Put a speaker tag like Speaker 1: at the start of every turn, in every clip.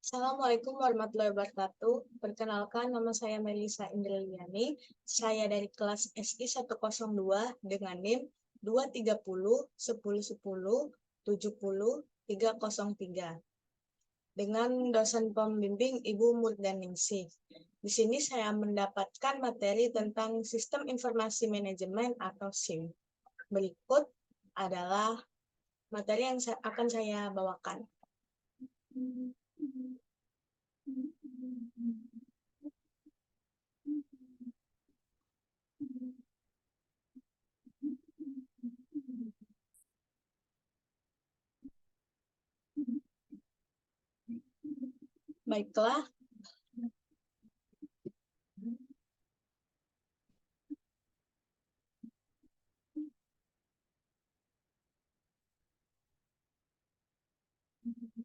Speaker 1: Assalamualaikum warahmatullahi wabarakatuh. Perkenalkan, nama saya Melisa Indraliani. Saya dari kelas SI 102 dengan NIM 230 10 10 70 303 dengan dosen pembimbing Ibu Murdaningsih. Di sini saya mendapatkan materi tentang Sistem Informasi Manajemen atau SIM. Berikut adalah materi yang akan saya bawakan.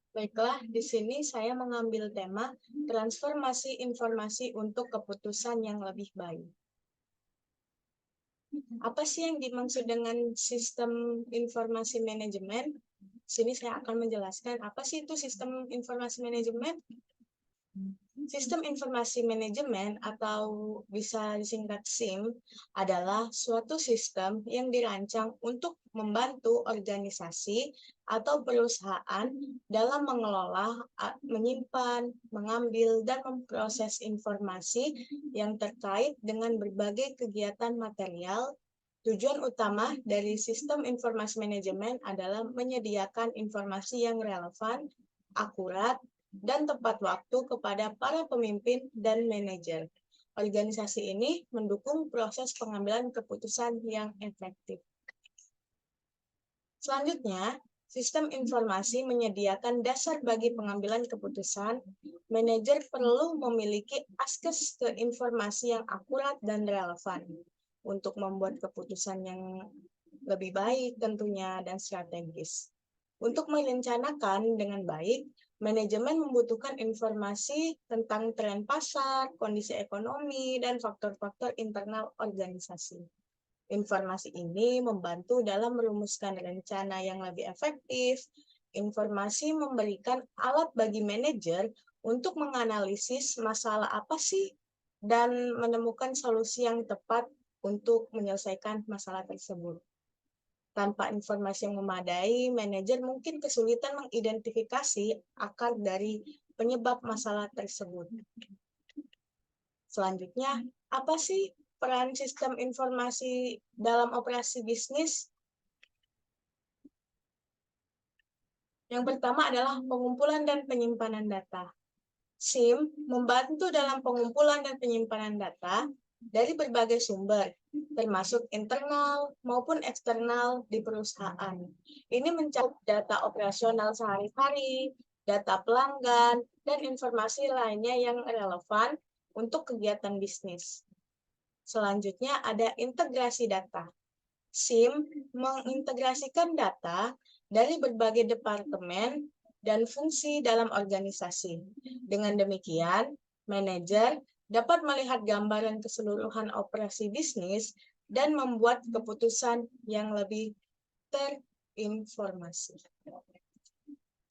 Speaker 1: Baiklah, di sini saya mengambil tema transformasi informasi untuk keputusan yang lebih baik. Apa sih yang dimaksud dengan sistem informasi manajemen? Di sini saya akan menjelaskan apa sih itu sistem informasi manajemen. Sistem informasi manajemen atau bisa disingkat SIM adalah suatu sistem yang dirancang untuk membantu organisasi atau perusahaan dalam mengelola, menyimpan, mengambil, dan memproses informasi yang terkait dengan berbagai kegiatan material. Tujuan utama dari sistem informasi manajemen adalah menyediakan informasi yang relevan, akurat, dan tepat waktu kepada para pemimpin dan manajer. Organisasi ini mendukung proses pengambilan keputusan yang efektif. Selanjutnya, sistem informasi menyediakan dasar bagi pengambilan keputusan. Manajer perlu memiliki akses ke informasi yang akurat dan relevan untuk membuat keputusan yang lebih baik tentunya dan strategis. Untuk merencanakan dengan baik, manajemen membutuhkan informasi tentang tren pasar, kondisi ekonomi, dan faktor-faktor internal organisasi. Informasi ini membantu dalam merumuskan rencana yang lebih efektif. Informasi memberikan alat bagi manajer untuk menganalisis masalah apa sih dan menemukan solusi yang tepat untuk menyelesaikan masalah tersebut. Tanpa informasi yang memadai, manajer mungkin kesulitan mengidentifikasi akar dari penyebab masalah tersebut. Selanjutnya, apa sih peran sistem informasi dalam operasi bisnis? Yang pertama adalah pengumpulan dan penyimpanan data. SIM membantu dalam pengumpulan dan penyimpanan data dari berbagai sumber, termasuk internal maupun eksternal di perusahaan. Ini mencakup data operasional sehari-hari, data pelanggan, dan informasi lainnya yang relevan untuk kegiatan bisnis. Selanjutnya ada integrasi data. SIM mengintegrasikan data dari berbagai departemen dan fungsi dalam organisasi. Dengan demikian, manajer dapat melihat gambaran keseluruhan operasi bisnis dan membuat keputusan yang lebih terinformasi.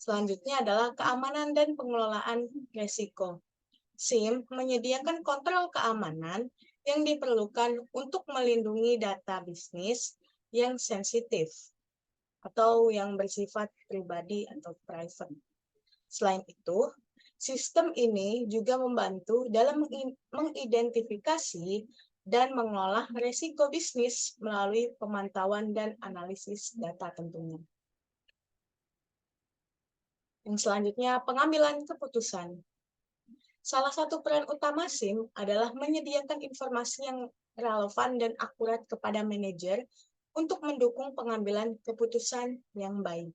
Speaker 1: Selanjutnya adalah keamanan dan pengelolaan risiko. SIM menyediakan kontrol keamanan yang diperlukan untuk melindungi data bisnis yang sensitif atau yang bersifat pribadi atau private. Selain itu, sistem ini juga membantu dalam mengidentifikasi dan mengolah risiko bisnis melalui pemantauan dan analisis data tentunya. Yang selanjutnya, pengambilan keputusan. Salah satu peran utama SIM adalah menyediakan informasi yang relevan dan akurat kepada manajer untuk mendukung pengambilan keputusan yang baik.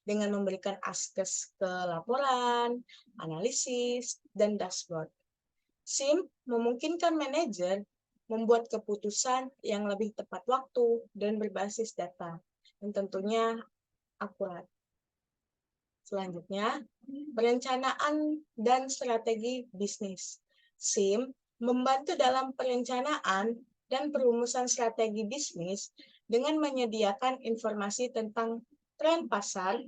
Speaker 1: Dengan memberikan akses ke laporan, analisis, dan dashboard. SIM memungkinkan manajer membuat keputusan yang lebih tepat waktu dan berbasis data, dan tentunya akurat. Selanjutnya, perencanaan dan strategi bisnis. SIM membantu dalam perencanaan dan perumusan strategi bisnis dengan menyediakan informasi tentang tren pasar,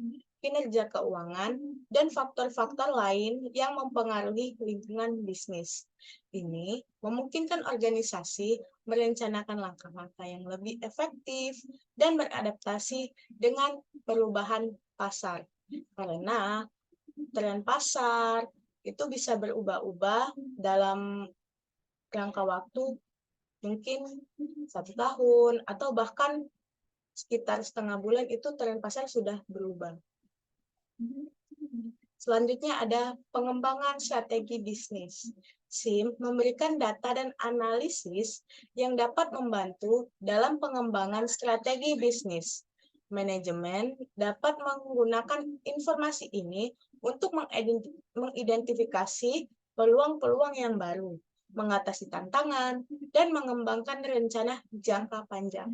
Speaker 1: kinerja keuangan, dan faktor-faktor lain yang mempengaruhi lingkungan bisnis. Ini memungkinkan organisasi merencanakan langkah-langkah yang lebih efektif dan beradaptasi dengan perubahan pasar. Karena tren pasar itu bisa berubah-ubah dalam jangka waktu mungkin 1 tahun atau bahkan sekitar setengah bulan itu tren pasar sudah berubah. Selanjutnya ada pengembangan strategi bisnis. SIM memberikan data dan analisis yang dapat membantu dalam pengembangan strategi bisnis. Manajemen dapat menggunakan informasi ini untuk mengidentifikasi peluang-peluang yang baru, mengatasi tantangan, dan mengembangkan rencana jangka panjang.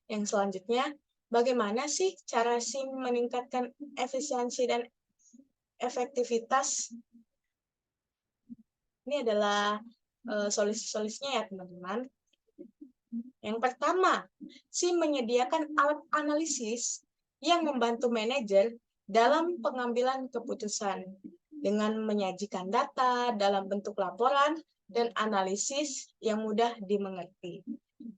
Speaker 1: Yang selanjutnya, bagaimana sih cara SIM meningkatkan efisiensi dan efektivitas? Ini adalah solusi-solusinya ya teman-teman. Yang pertama, SIM menyediakan alat analisis yang membantu manajer dalam pengambilan keputusan dengan menyajikan data dalam bentuk laporan dan analisis yang mudah dimengerti.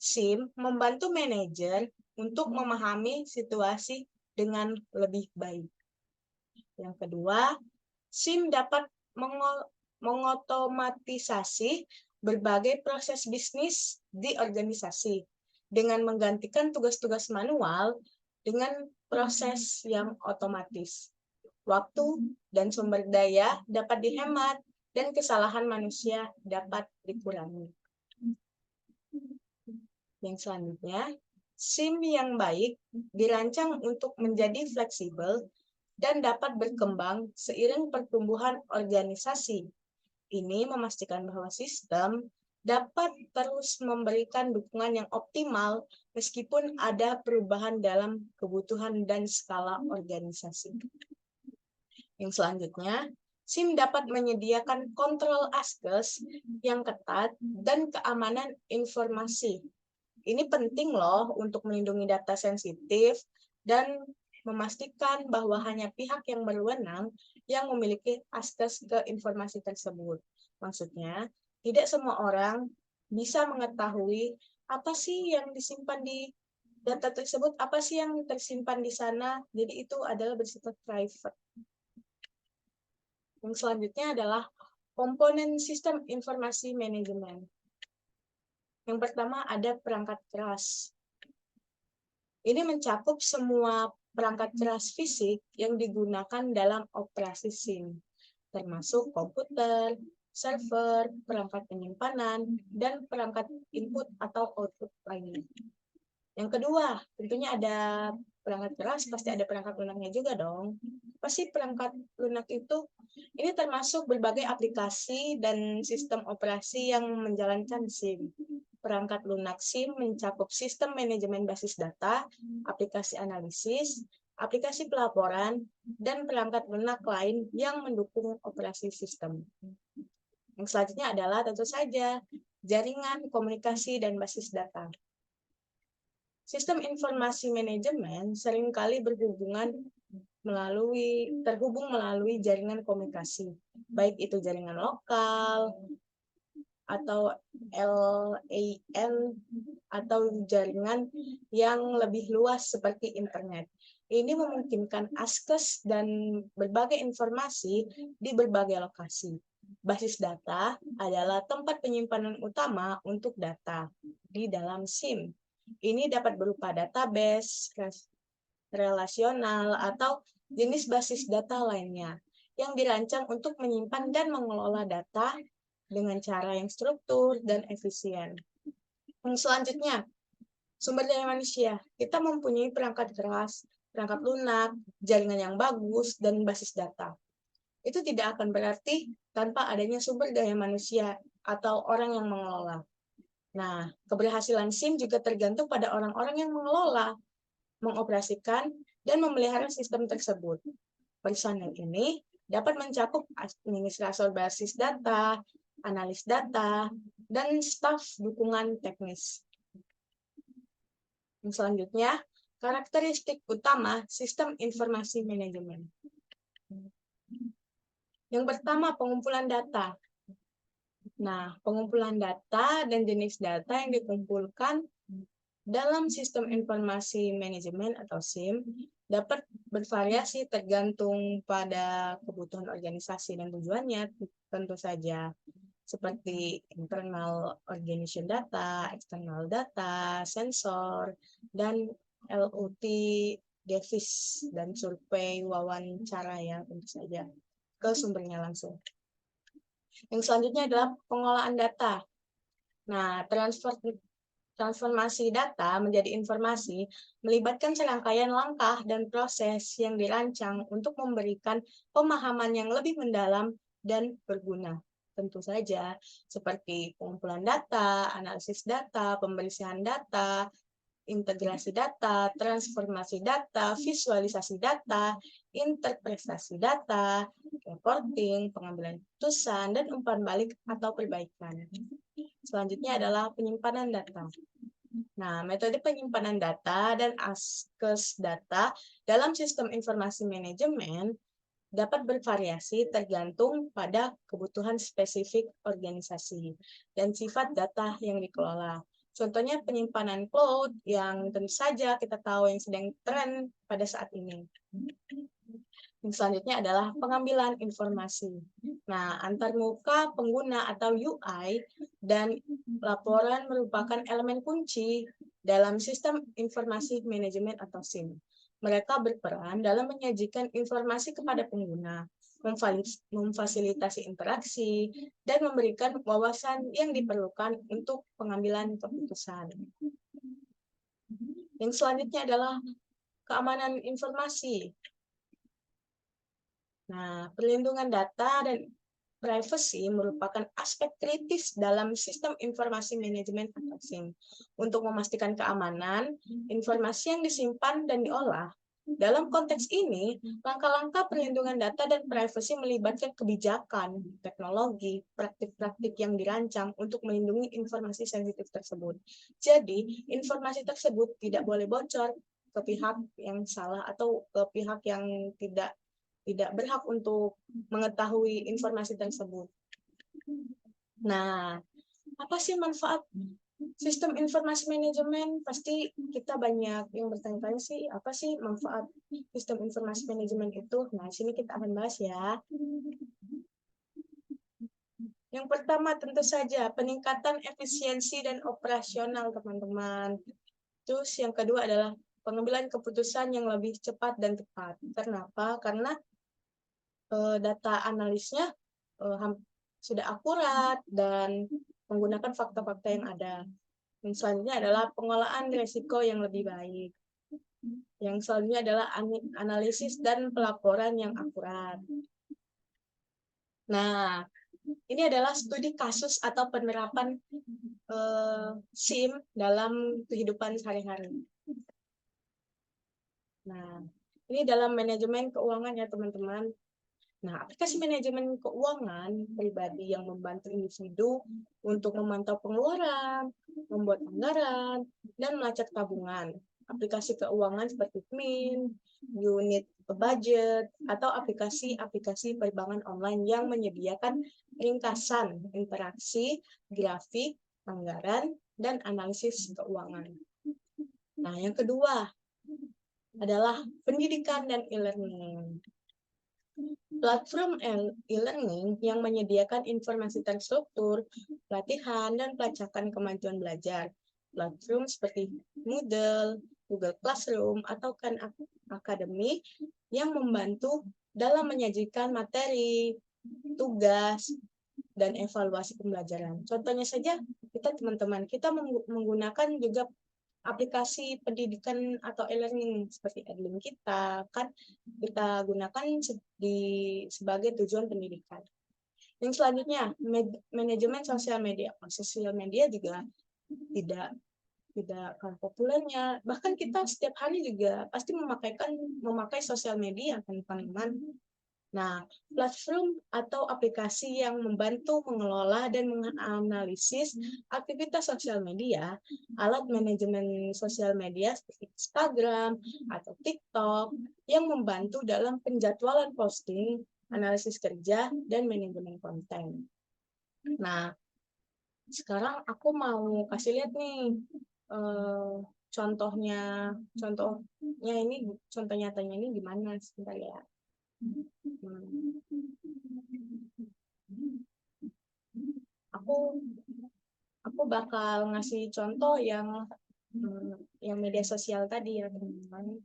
Speaker 1: SIM membantu manajer untuk memahami situasi dengan lebih baik. Yang kedua, SIM dapat mengotomatisasi berbagai proses bisnis di organisasi dengan menggantikan tugas-tugas manual dengan proses yang otomatis. Waktu dan sumber daya dapat dihemat dan kesalahan manusia dapat dikurangi. Yang selanjutnya, SIM yang baik dirancang untuk menjadi fleksibel dan dapat berkembang seiring pertumbuhan organisasi. Ini memastikan bahwa sistem dapat terus memberikan dukungan yang optimal meskipun ada perubahan dalam kebutuhan dan skala organisasi. Yang selanjutnya, SIM dapat menyediakan kontrol askes yang ketat dan keamanan informasi. Ini penting loh untuk melindungi data sensitif dan memastikan bahwa hanya pihak yang berwenang yang memiliki akses ke informasi tersebut. Maksudnya, tidak semua orang bisa mengetahui apa sih yang disimpan di data tersebut, apa sih yang tersimpan di sana. Jadi itu adalah bersifat private. Yang selanjutnya adalah komponen sistem informasi manajemen. Yang pertama ada perangkat keras. Ini mencakup semua perangkat keras fisik yang digunakan dalam operasi SIM, termasuk komputer, server, perangkat penyimpanan, dan perangkat input atau output lainnya. Yang kedua, tentunya ada perangkat keras, pasti ada perangkat lunaknya juga dong. Apa sih perangkat lunak itu? Ini termasuk berbagai aplikasi dan sistem operasi yang menjalankan SIM. Perangkat lunak SIM mencakup sistem manajemen basis data, aplikasi analisis, aplikasi pelaporan, dan perangkat lunak lain yang mendukung operasi sistem. Yang selanjutnya adalah tentu saja jaringan, komunikasi, dan basis data. Sistem informasi manajemen seringkali terhubung melalui jaringan komunikasi, baik itu jaringan lokal, atau LAN, atau jaringan yang lebih luas seperti internet. Ini memungkinkan akses dan berbagai informasi di berbagai lokasi. Basis data adalah tempat penyimpanan utama untuk data di dalam SIM. Ini dapat berupa database, relasional, atau jenis basis data lainnya yang dirancang untuk menyimpan dan mengelola data dengan cara yang struktur dan efisien. Yang selanjutnya, sumber daya manusia. Kita mempunyai perangkat keras, perangkat lunak, jaringan yang bagus, dan basis data. Itu tidak akan berarti tanpa adanya sumber daya manusia atau orang yang mengelola. Nah, keberhasilan SIM juga tergantung pada orang-orang yang mengelola, mengoperasikan, dan memelihara sistem tersebut. Personel ini dapat mencakup administrator basis data, analis data, dan staf dukungan teknis. Yang selanjutnya, Karakteristik utama sistem informasi manajemen. Yang pertama, pengumpulan data. Nah, pengumpulan data dan jenis data yang dikumpulkan dalam sistem informasi manajemen atau SIM dapat bervariasi tergantung pada kebutuhan organisasi dan tujuannya tentu saja, seperti internal organization data, external data, sensor, dan LOT, devis, dan survei wawancara ya tentu saja ke sumbernya langsung. Yang selanjutnya adalah pengolahan data. Nah, transformasi data menjadi informasi melibatkan serangkaian langkah dan proses yang dirancang untuk memberikan pemahaman yang lebih mendalam dan berguna. Tentu saja, seperti pengumpulan data, analisis data, pembersihan data, integrasi data, transformasi data, visualisasi data, interpretasi data, reporting, pengambilan keputusan, dan umpan balik atau perbaikan. Selanjutnya adalah penyimpanan data. Nah, metode penyimpanan data dan akses data dalam sistem informasi manajemen dapat bervariasi tergantung pada kebutuhan spesifik organisasi dan sifat data yang dikelola. Contohnya penyimpanan cloud yang tentu saja kita tahu yang sedang tren pada saat ini. Yang selanjutnya adalah pengambilan informasi. Nah, antarmuka pengguna atau UI dan laporan merupakan elemen kunci dalam sistem informasi manajemen atau SIM. Mereka berperan dalam menyajikan informasi kepada pengguna, memfasilitasi interaksi, dan memberikan wawasan yang diperlukan untuk pengambilan keputusan. Yang selanjutnya adalah keamanan informasi. Nah, perlindungan data dan privacy merupakan aspek kritis dalam sistem informasi manajemen atau SIM. Untuk memastikan keamanan, informasi yang disimpan dan diolah. Dalam konteks ini, langkah-langkah perlindungan data dan privasi melibatkan kebijakan, teknologi, praktik-praktik yang dirancang untuk melindungi informasi sensitif tersebut. Jadi, informasi tersebut tidak boleh bocor ke pihak yang salah atau ke pihak yang tidak berhak untuk mengetahui informasi tersebut. Nah, apa sih manfaat sistem informasi manajemen? Pasti kita banyak yang bertanya-tanya sih, apa sih manfaat sistem informasi manajemen itu? Nah, sini kita akan bahas ya. Yang pertama tentu saja peningkatan efisiensi dan operasional teman-teman. Terus yang kedua adalah pengambilan keputusan yang lebih cepat dan tepat. Kenapa? Karena data analisnya sudah akurat dan menggunakan fakta-fakta yang ada. Yang selanjutnya adalah pengolahan risiko yang lebih baik. Yang selanjutnya adalah analisis dan pelaporan yang akurat. Nah, ini adalah studi kasus atau penerapan SIM dalam kehidupan sehari-hari. Nah, ini dalam manajemen keuangan ya teman-teman. Nah, aplikasi manajemen keuangan pribadi yang membantu individu untuk memantau pengeluaran, membuat anggaran, dan melacak tabungan. Aplikasi keuangan seperti MIN, unit budget, atau aplikasi-aplikasi perbankan online yang menyediakan ringkasan, interaksi, grafik, anggaran, dan analisis keuangan. Nah, yang kedua adalah pendidikan dan e-learning. Platform e-learning yang menyediakan informasi terstruktur, pelatihan, dan pelacakan kemajuan belajar. Platform seperti Moodle, Google Classroom, atau Khan Academy yang membantu dalam menyajikan materi, tugas, dan evaluasi pembelajaran. Contohnya saja, teman-teman, kita menggunakan juga aplikasi pendidikan atau e-learning seperti Edlink kita kan kita gunakan sebagai tujuan pendidikan. Yang selanjutnya manajemen sosial media. Sosial media juga tidak kalah populernya. Bahkan kita setiap hari juga pasti memakai sosial media kan teman-teman. Nah, platform atau aplikasi yang membantu mengelola dan menganalisis aktivitas sosial media, alat manajemen sosial media seperti Instagram atau TikTok yang membantu dalam penjadwalan posting, analisis kerja, dan manajemen konten. Nah, sekarang aku mau kasih lihat nih contohnya contoh nyatanya ini gimana sebentar ya. Aku aku bakal ngasih contoh yang media sosial tadi ya teman-teman.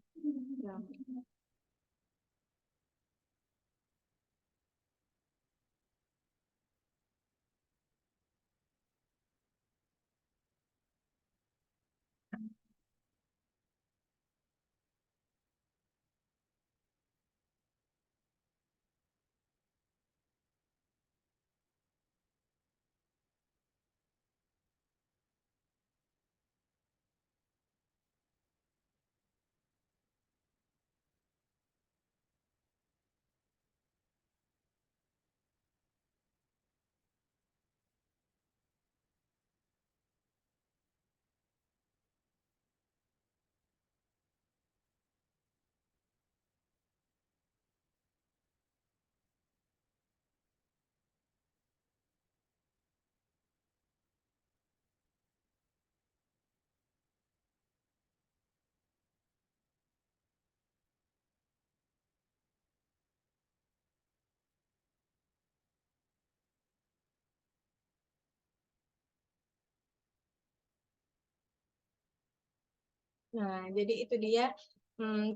Speaker 1: Nah, jadi itu dia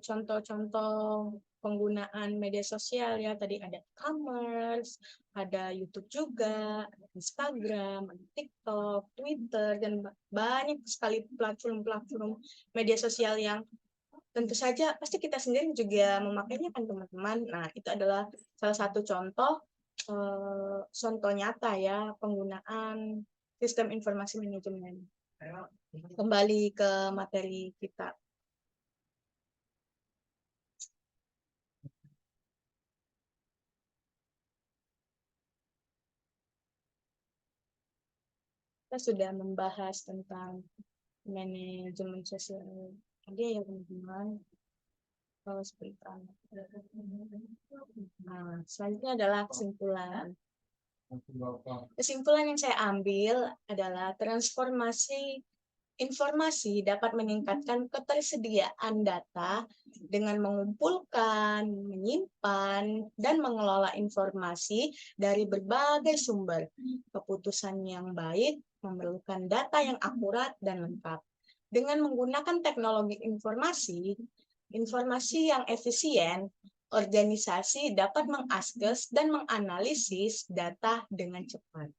Speaker 1: contoh-contoh penggunaan media sosial ya. Tadi ada e-commerce, ada YouTube juga, ada Instagram, ada TikTok, Twitter, dan banyak sekali platform-platform media sosial yang tentu saja pasti kita sendiri juga memakainya kan teman-teman. Nah, itu adalah salah satu contoh nyata ya penggunaan sistem informasi manajemen. Kembali ke materi kita. Kita sudah membahas tentang manajemen sosial media ya teman-teman. Kalau seperti itu. Nah, selanjutnya adalah kesimpulan. Kesimpulan yang saya ambil adalah transformasi informasi dapat meningkatkan ketersediaan data dengan mengumpulkan, menyimpan, dan mengelola informasi dari berbagai sumber. Keputusan yang baik memerlukan data yang akurat dan lengkap. Dengan menggunakan teknologi informasi yang efisien, organisasi dapat mengakses dan menganalisis data dengan cepat.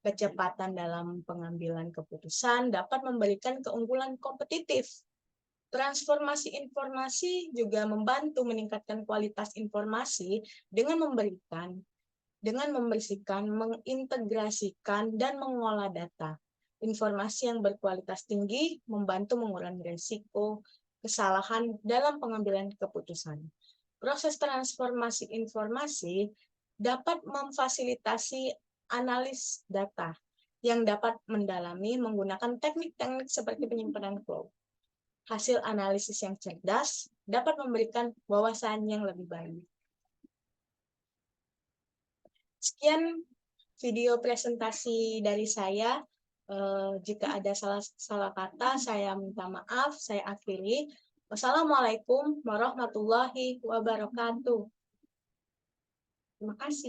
Speaker 1: Kecepatan dalam pengambilan keputusan dapat memberikan keunggulan kompetitif. Transformasi informasi juga membantu meningkatkan kualitas informasi dengan membersihkan, mengintegrasikan, dan mengolah data. Informasi yang berkualitas tinggi membantu mengurangi risiko kesalahan dalam pengambilan keputusan. Proses transformasi informasi dapat memfasilitasi analis data yang dapat mendalami menggunakan teknik-teknik seperti penyimpanan cloud. Hasil analisis yang cerdas dapat memberikan wawasan yang lebih baik. Sekian video presentasi dari saya. Jika ada salah kata, saya minta maaf, saya akhiri. Wassalamualaikum warahmatullahi wabarakatuh. Terima kasih.